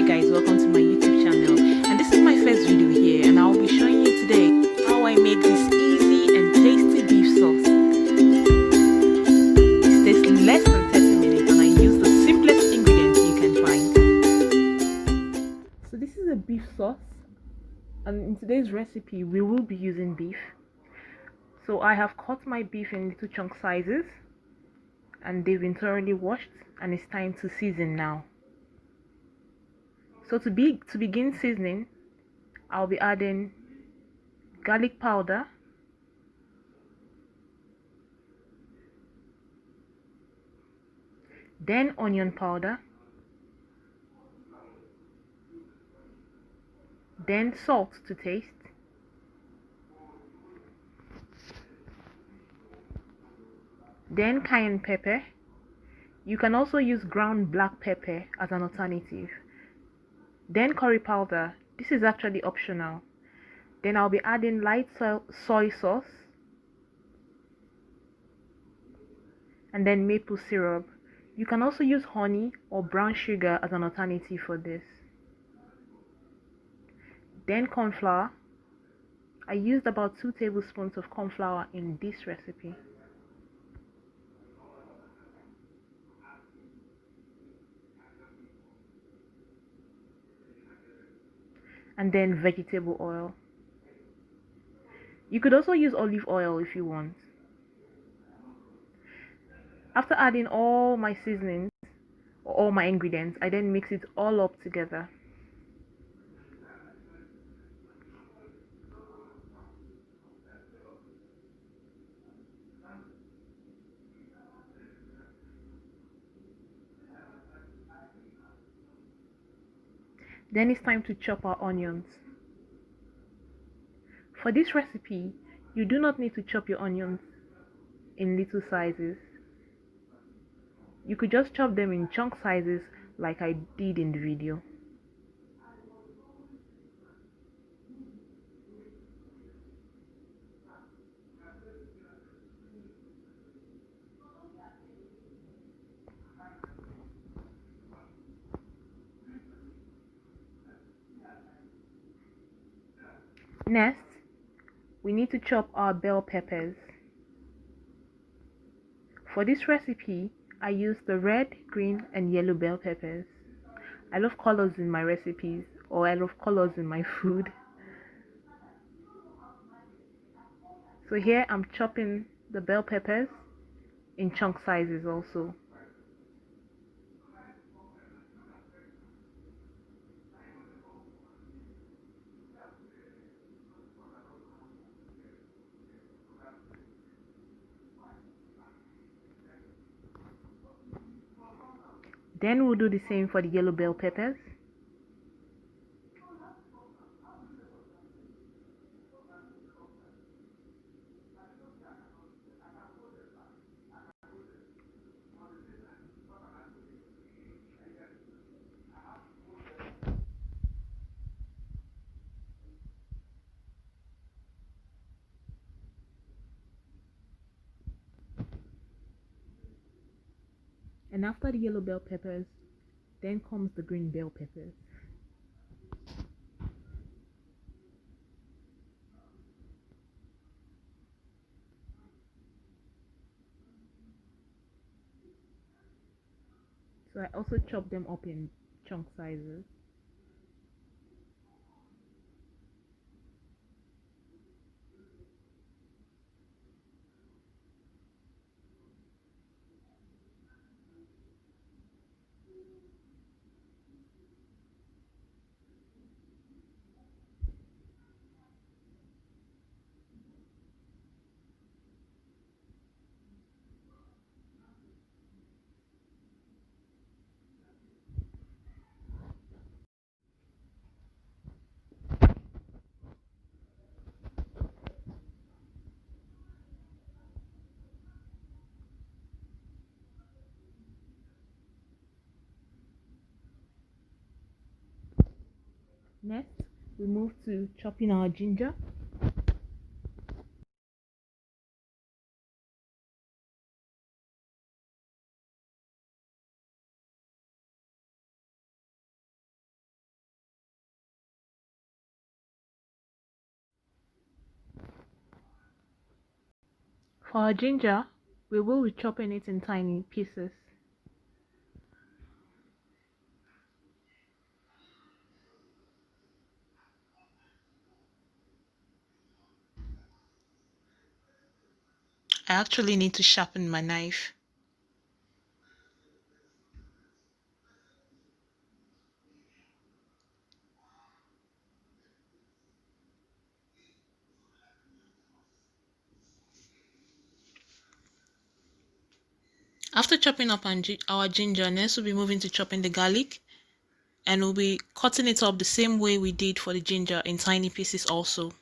guys, welcome to my YouTube channel, and this is my first video here, and I'll be showing you today how I make this easy and tasty beef sauce. It takes less than 30 minutes and I use the simplest ingredients you can find. So this is a beef sauce, and in today's recipe we will be using beef. So I have cut my beef in little chunk sizes and they've been thoroughly washed, and it's time to season now. So to begin seasoning, I'll be adding garlic powder, then onion powder, then salt to taste, then cayenne pepper. You can also use ground black pepper as an alternative. Then curry powder. This is actually optional. Then I'll be adding light soy sauce, and then maple syrup. You can also use honey or brown sugar as an alternative for this. Then cornflour. I used about 2 tablespoons of cornflour in this recipe. And then vegetable oil. You could also use olive oil if you want. After adding all my seasonings or all my ingredients, I then mix it all up together. Then it's time to chop our onions. For this recipe, you do not need to chop your onions in little sizes. You could just chop them in chunk sizes like I did in the video. Next, we need to chop our bell peppers. For this recipe, I use the red, green, and yellow bell peppers. I love colors in my recipes, or I love colors in my food. So here I'm chopping the bell peppers in chunk sizes also. Then we'll do the same for the yellow bell peppers. And after the yellow bell peppers, then comes the green bell peppers. So I also chop them up in chunk sizes. Next, we move to chopping our ginger. For our ginger, we will be chopping it in tiny pieces. I actually need to sharpen my knife. After chopping up our ginger, next we'll be moving to chopping the garlic, and we'll be cutting it up the same way we did for the ginger in tiny pieces also.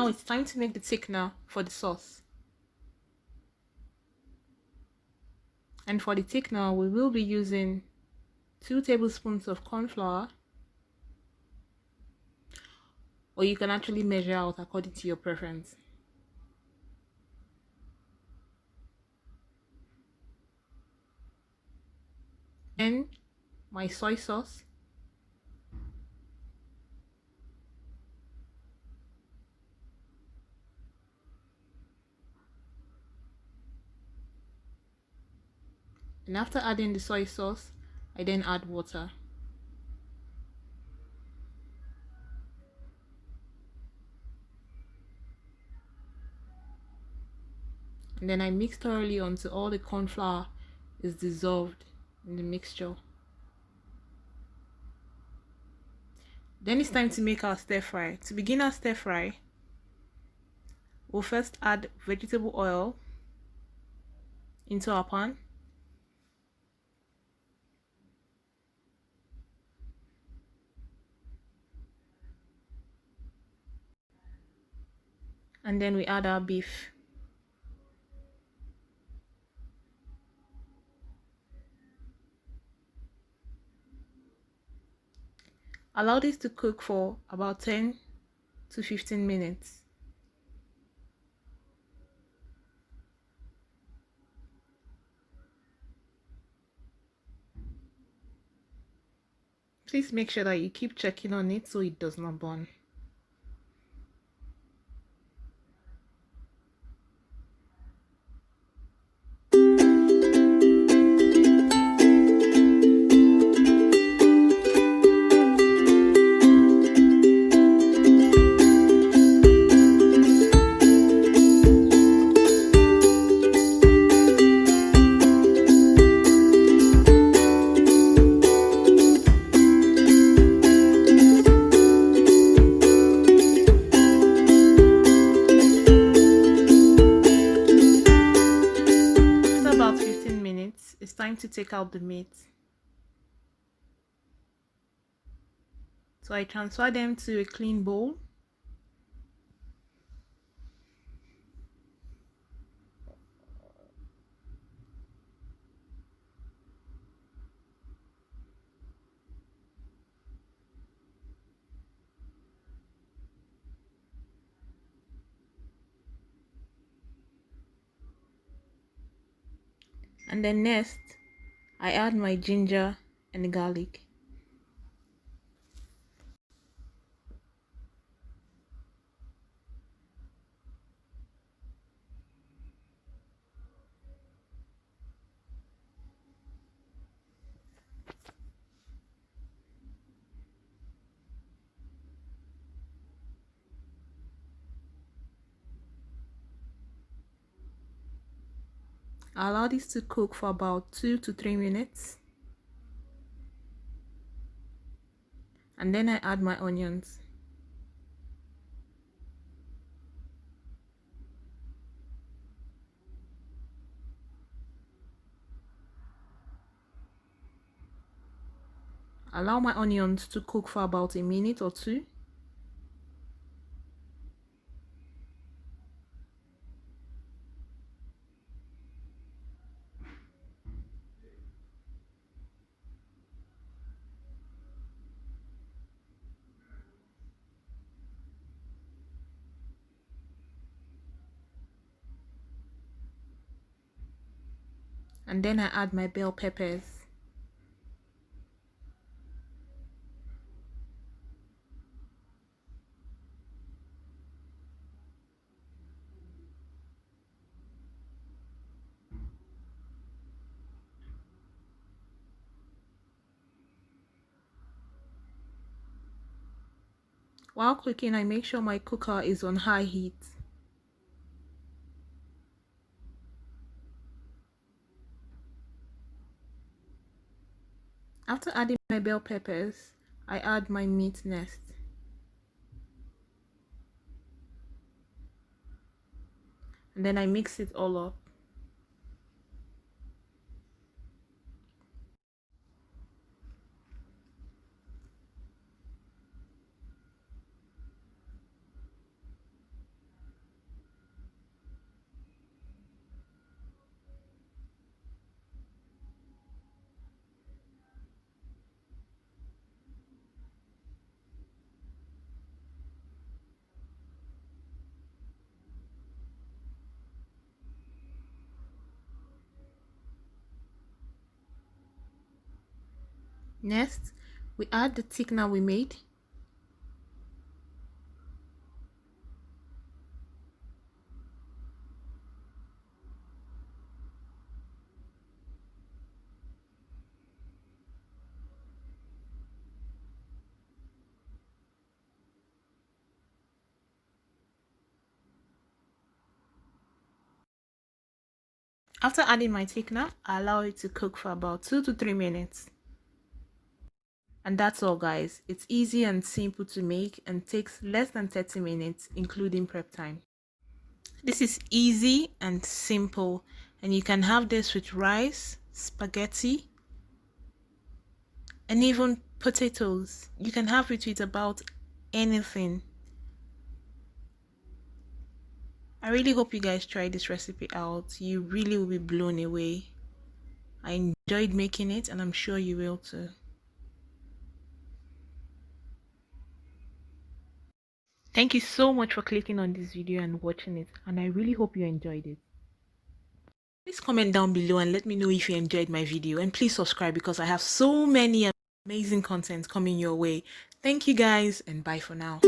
It's time to make the thickener for the sauce. And for the thickener, we will be using 2 tablespoons of corn flour, or you can actually measure out according to your preference. Then my soy sauce, and after adding the soy sauce, I then add water. And then I mix thoroughly until all the corn flour is dissolved in the mixture. Then it's time to make our stir fry. To begin our stir fry, we'll first add vegetable oil into our pan. And then we add our beef. Allow this to cook for about 10 to 15 minutes. Please make sure that you keep checking on it so it does not burn. It's time to take out the meat. So I transfer them to a clean bowl. And then next, I add my ginger and garlic. I allow this to cook for about 2 to 3 minutes. And then I add my onions. Allow my onions to cook for about a minute or two. And then I add my bell peppers. While cooking, I make sure my cooker is on high heat. After adding my bell peppers, I add my meat next. And then I mix it all up. Next, we add the thickener we made. After adding my thickener, I allow it to cook for about 2 to 3 minutes. And that's all, guys. It's easy and simple to make and takes less than 30 minutes, including prep time. This is easy and simple, and you can have this with rice, spaghetti, and even potatoes. You can have it with about anything. I really hope you guys try this recipe out. You really will be blown away. I enjoyed making it, and I'm sure you will too. Thank you so much for clicking on this video and watching it, and I really hope you enjoyed it. Please comment down below and let me know if you enjoyed my video, and please subscribe because I have so many amazing content coming your way. Thank you guys, and bye for now.